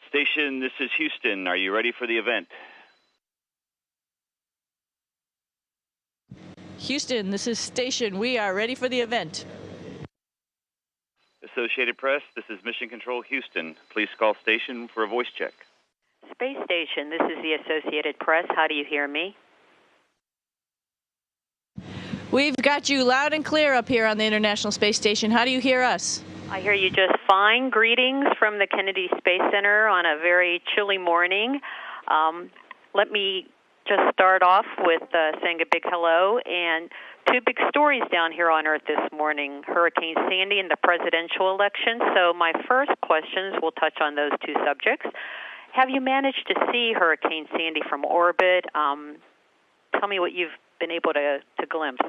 Station, this is Houston. Are you ready for the event? Houston, this is Station. We are ready for the event. Associated Press, this is Mission Control Houston. Please call station for a voice check. Space Station, this is the Associated Press. How do you hear me? We've got you loud and clear up here on the International Space Station. How do you hear us? I hear you just fine. Greetings from the Kennedy Space Center on a very chilly morning. Let me just start off with saying a big hello, and two big stories down here on Earth this morning, Hurricane Sandy and the presidential election. So my first questions will touch on those two subjects. Have you managed to see Hurricane Sandy from orbit? Tell me what you've been able to glimpse.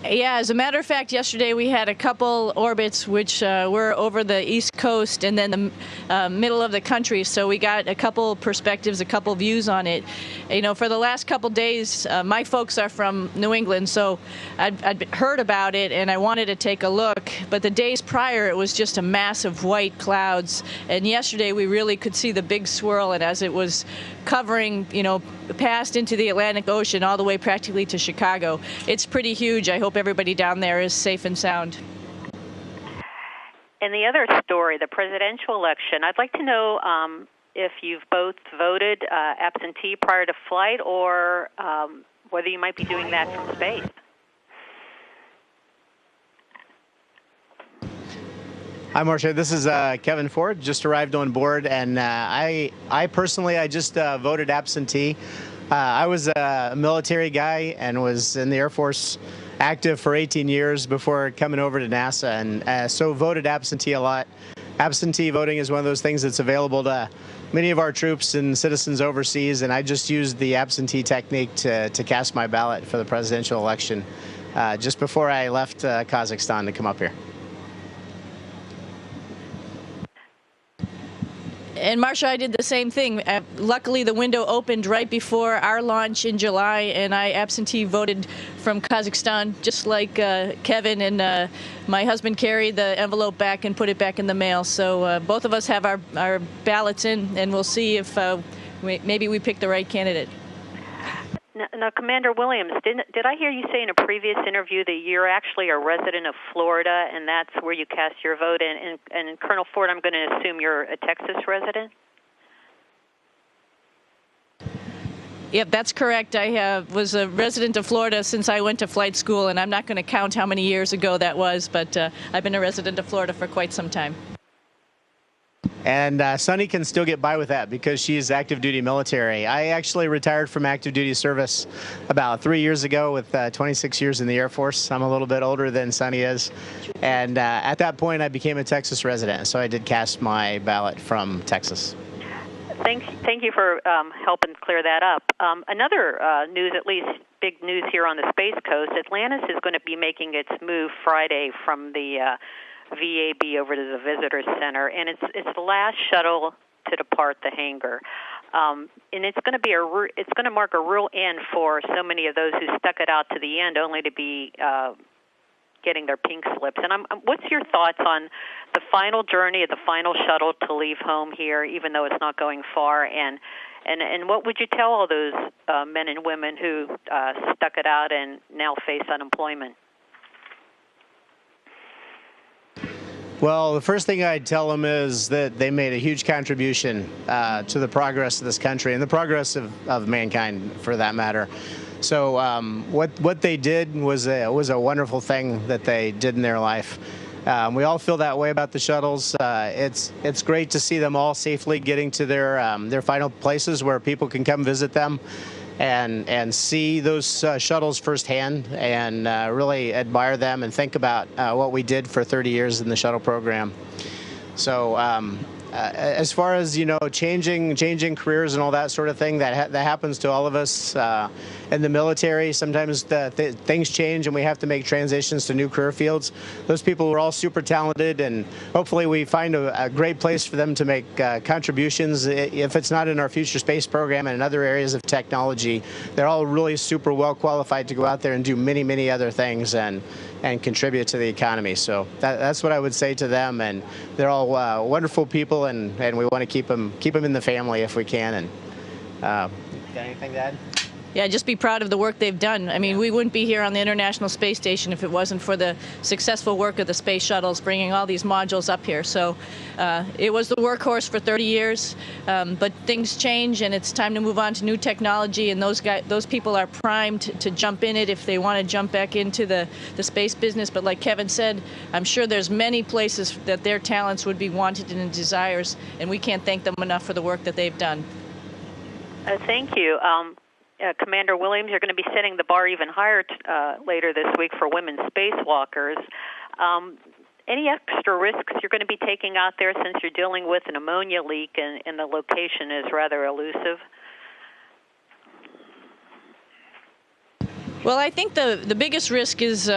Yeah, as a matter of fact, yesterday we had a couple orbits which were over the East Coast and then the middle of the country, so we got a couple perspectives, a couple views on it. You know, for the last couple days, my folks are from New England, so I'd heard about it and I wanted to take a look, but the days prior it was just a mass of white clouds, and yesterday we really could see the big swirl, and as it was covering, you know, passed into the Atlantic Ocean all the way practically to Chicago. It's pretty huge. I hope everybody down there is safe and sound. And the other story, the presidential election, I'd like to know if you've both voted absentee prior to flight or whether you might be doing that from space. Hi, Marcia. This is Kevin Ford. Just arrived on board, and I personally just voted absentee. I was a military guy and was in the Air Force active for 18 years before coming over to NASA, and so voted absentee a lot. Absentee voting is one of those things that's available to many of our troops and citizens overseas, and I just used the absentee technique to cast my ballot for the presidential election just before I left Kazakhstan to come up here. And Marcia, I did the same thing. Luckily, the window opened right before our launch in July, and I absentee voted from Kazakhstan, just like Kevin, and my husband carried the envelope back and put it back in the mail. So both of us have our ballots in, and we'll see if maybe we pick the right candidate. Now, Commander Williams, did I hear you say in a previous interview that you're actually a resident of Florida, and that's where you cast your vote? And Colonel Ford, I'm going to assume you're a Texas resident? Yep, that's correct. I was a resident of Florida since I went to flight school, and I'm not going to count how many years ago that was, but I've been a resident of Florida for quite some time. And Sunny can still get by with that because she's active duty military. I actually retired from active duty service about 3 years ago with 26 years in the Air Force. I'm a little bit older than Sunny is. And at that point, I became a Texas resident. So I did cast my ballot from Texas. Thank you for helping clear that up. Another news, at least big news here on the Space Coast, Atlantis is going to be making its move Friday from the VAB over to the Visitor Center, and it's the last shuttle to depart the hangar, and it's going to mark a real end for so many of those who stuck it out to the end, only to be getting their pink slips. And what's your thoughts on the final journey of the final shuttle to leave home here, even though it's not going far? And what would you tell all those men and women who stuck it out and now face unemployment? Well, the first thing I'd tell them is that they made a huge contribution to the progress of this country and the progress of mankind, for that matter. So what they did was a wonderful thing that they did in their life. We all feel that way about the shuttles. It's great to see them all safely getting to their final places where people can come visit them and see those shuttles firsthand and really admire them and think about what we did for 30 years in the shuttle program. So as far as, changing careers and all that sort of thing, that happens to all of us in the military. Sometimes things change and we have to make transitions to new career fields. Those people are all super talented, and hopefully we find a great place for them to make contributions. If it's not in our future space program and in other areas of technology, they're all really super well qualified to go out there and do many, many other things. And and contribute to the economy. So that's what I would say to them. And they're all wonderful people, and we want to keep them in the family if we can. And got anything to add? Yeah, just be proud of the work they've done. I mean, we wouldn't be here on the International Space Station if it wasn't for the successful work of the space shuttles bringing all these modules up here. So it was the workhorse for 30 years, but things change, and it's time to move on to new technology, and those people are primed to jump in it if they want to jump back into the space business. But like Kevin said, I'm sure there's many places that their talents would be wanted and desires, and we can't thank them enough for the work that they've done. Thank you. Commander Williams, you're going to be setting the bar even higher later this week for women spacewalkers. Any extra risks you're going to be taking out there since you're dealing with an ammonia leak and the location is rather elusive? Well, I think the biggest risk is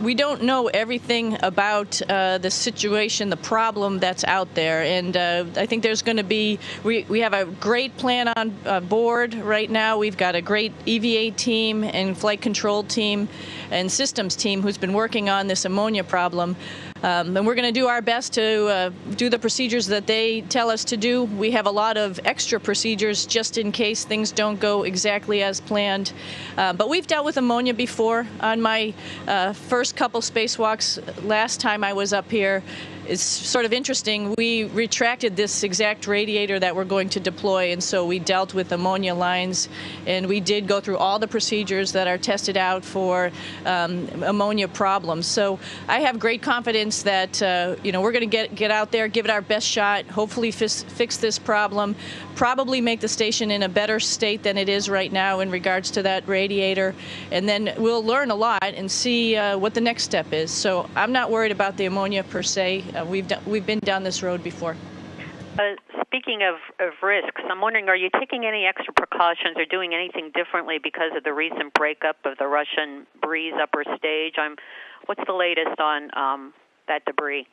we don't know everything about the situation, the problem that's out there. And I think there's going to be, we have a great plan on board right now. We've got a great EVA team and flight control team and systems team who's been working on this ammonia problem. And we're going to do our best to do the procedures that they tell us to do. We have a lot of extra procedures just in case things don't go exactly as planned. But we've dealt with ammonia before. On my first couple spacewalks last time I was up here, it's sort of interesting. We retracted this exact radiator that we're going to deploy, and so we dealt with ammonia lines, and we did go through all the procedures that are tested out for ammonia problems. So I have great confidence that we're going to get out there, give it our best shot, hopefully fix this problem, probably make the station in a better state than it is right now in regards to that radiator, and then we'll learn a lot and see what the next step is. So I'm not worried about the ammonia per se. We've been down this road before. Speaking of risks, I'm wondering, are you taking any extra precautions or doing anything differently because of the recent breakup of the Russian Breeze upper stage? What's the latest on that debris?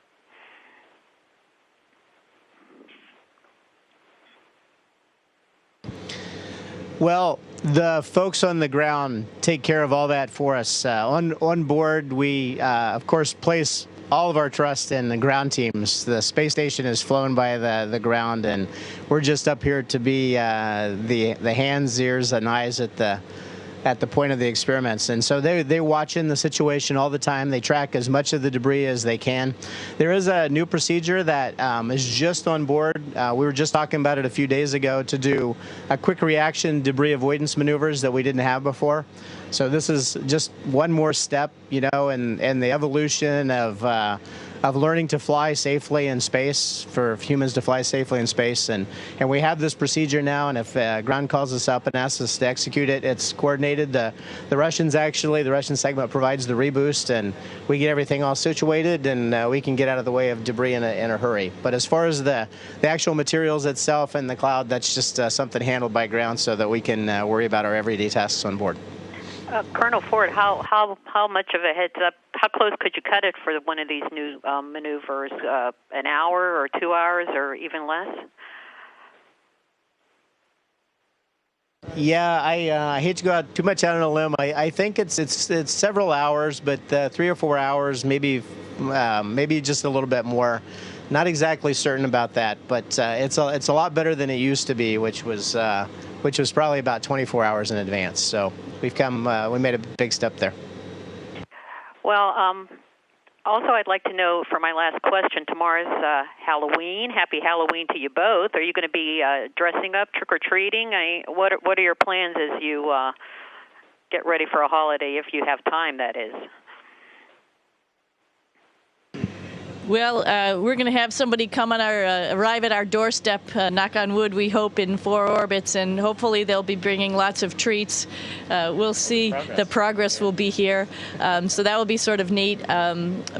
Well, the folks on the ground take care of all that for us. On board, we, of course, place all of our trust in the ground teams. The space station is flown by the ground, and we're just up here to be the hands, ears, and eyes at the point of the experiments. And so they watch in the situation all the time. They track as much of the debris as they can. There is a new procedure that is just on board. We were just talking about it a few days ago to do a quick reaction debris avoidance maneuvers that we didn't have before. So this is just one more step, in the evolution of learning to fly safely in space, for humans to fly safely in space. And we have this procedure now, and if ground calls us up and asks us to execute it, it's coordinated. The Russian segment provides the reboost, and we get everything all situated, and we can get out of the way of debris in a hurry. But as far as the actual materials itself and the cloud, that's just something handled by ground so that we can worry about our everyday tasks on board. Colonel Ford, how much of a heads up, how close could you cut it for one of these new maneuvers? An hour or 2 hours or even less? Yeah, I hate to go out too much out on a limb. I think it's several hours, but 3 or 4 hours, maybe just a little bit more. Not exactly certain about that, but it's a lot better than it used to be, which was probably about 24 hours in advance. So we made a big step there. Well, also I'd like to know, for my last question, tomorrow's Halloween. Happy Halloween to you both. Are you going to be dressing up, trick-or-treating? What are your plans as you get ready for a holiday, if you have time, that is? Well, we're going to have somebody come on arrive at our doorstep, knock on wood, we hope, in 4 orbits, and hopefully they'll be bringing lots of treats. We'll see. The progress will be here. So that will be sort of neat.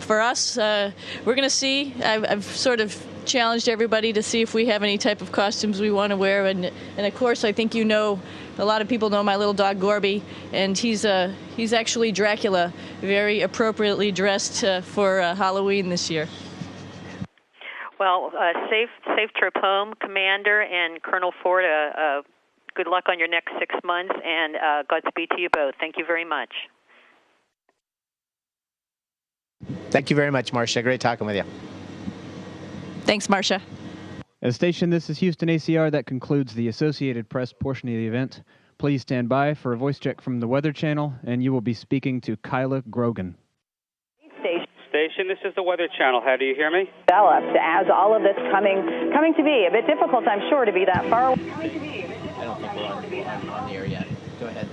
For us, we're going to see. I've sort of challenged everybody to see if we have any type of costumes we want to wear. And of course, I think a lot of people know my little dog Gorby, and he's actually Dracula, very appropriately dressed for Halloween this year. Well, safe trip home, Commander and Colonel Ford. Good luck on your next 6 months, and Godspeed to you both. Thank you very much. Thank you very much, Marcia. Great talking with you. Thanks, Marcia. Station, this is Houston ACR. That concludes the Associated Press portion of the event. Please stand by for a voice check from the Weather Channel, and you will be speaking to Kyla Grogan. Station, this is the Weather Channel. How do you hear me? Developed as all of this coming to be a bit difficult, I'm sure, to be that far away. I don't think we're on the air yet. Go ahead,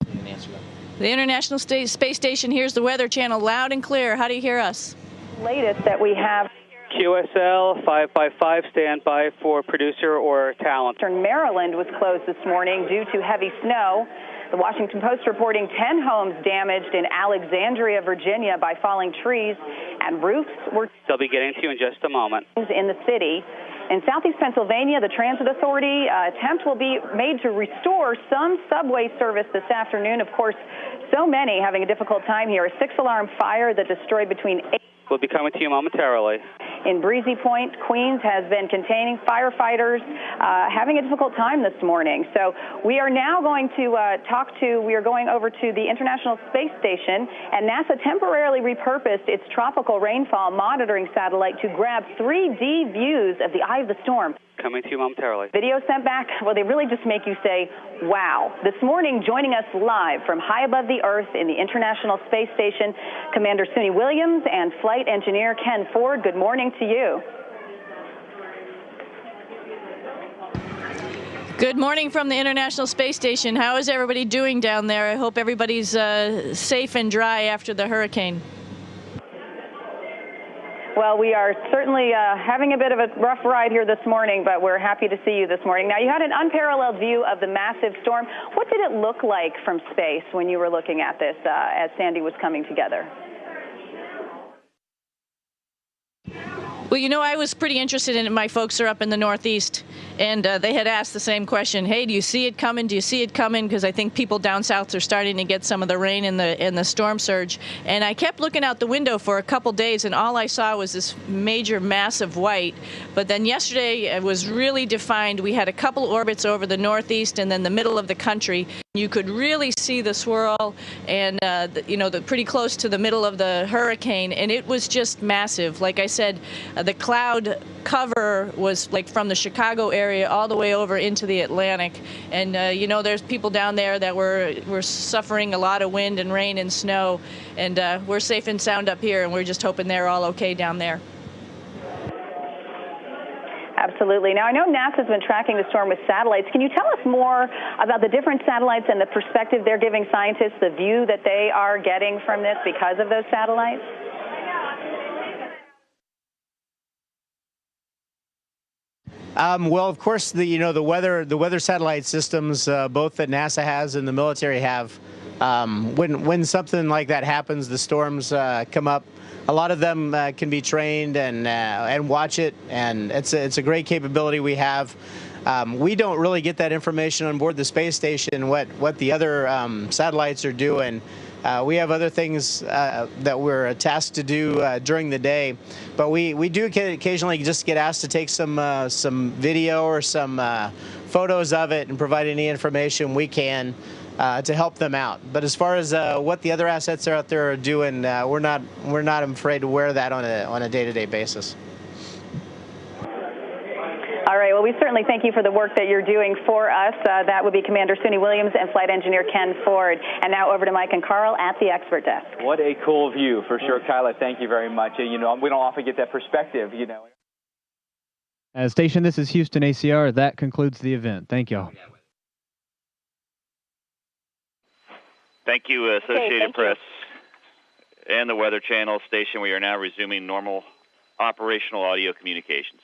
you can answer that. The International Space Station, here's the Weather Channel, loud and clear. How do you hear us? Latest that we have. QSL 555, stand by for producer or talent. Maryland was closed this morning due to heavy snow. The Washington Post reporting 10 homes damaged in Alexandria, Virginia by falling trees, and roofs were... They'll be getting to you in just a moment. ...in the city. In southeast Pennsylvania, the Transit Authority attempt will be made to restore some subway service this afternoon. Of course, so many having a difficult time here. A 6-alarm fire that destroyed between 8... We'll be coming to you momentarily. In Breezy Point, Queens has been containing firefighters having a difficult time this morning. So we are now going to we are going over to the International Space Station, and NASA temporarily repurposed its tropical rainfall monitoring satellite to grab 3D views of the eye of the storm. Coming to you momentarily. Video sent back, well, they really just make you say, wow. This morning, joining us live from high above the Earth in the International Space Station, Commander Suni Williams and Flight Engineer Ken Ford. Good morning to you. Good morning from the International Space Station. How is everybody doing down there? I hope everybody's safe and dry after the hurricane. Well, we are certainly having a bit of a rough ride here this morning, but we're happy to see you this morning. Now, you had an unparalleled view of the massive storm. What did it look like from space when you were looking at this as Sandy was coming together? Well, you know, I was pretty interested in it. My folks are up in the Northeast, and they had asked the same question. Hey, do you see it coming? Do you see it coming? Because I think people down south are starting to get some of the rain in the storm surge. And I kept looking out the window for a couple days, and all I saw was this major, massive white. But then yesterday it was really defined. We had a couple orbits over the Northeast and then the middle of the country. You could really see the swirl, and pretty close to the middle of the hurricane, and it was just massive. Like I said, the cloud cover was like from the Chicago area all the way over into the Atlantic, and there's people down there that were suffering a lot of wind and rain and snow, and we're safe and sound up here, and we're just hoping they're all okay down there. Absolutely. Now, I know NASA's been tracking the storm with satellites. Can you tell us more about the different satellites and the perspective they're giving scientists, the view that they are getting from this because of those satellites? Well, of course, the weather satellite systems, both that NASA has and the military have. When something like that happens, the storms come up. A lot of them can be trained and watch it, and it's a great capability we have. We don't really get that information on board the space station, what the other satellites are doing. We have other things that we're tasked to do during the day, but we do occasionally just get asked to take some video or some photos of it and provide any information we can to help them out. But as far as what the other assets out there are doing, we're not afraid to wear that on a day-to-day basis. All right. Well, we certainly thank you for the work that you're doing for us. That would be Commander Suni Williams and Flight Engineer Ken Ford. And now over to Mike and Carl at the expert desk. What a cool view, for sure, Kyla. Thank you very much. We don't often get that perspective, Station, this is Houston ACR. That concludes the event. Thank y'all. Thank you, Associated Press you. and the Weather Channel station. We are now resuming normal operational audio communications.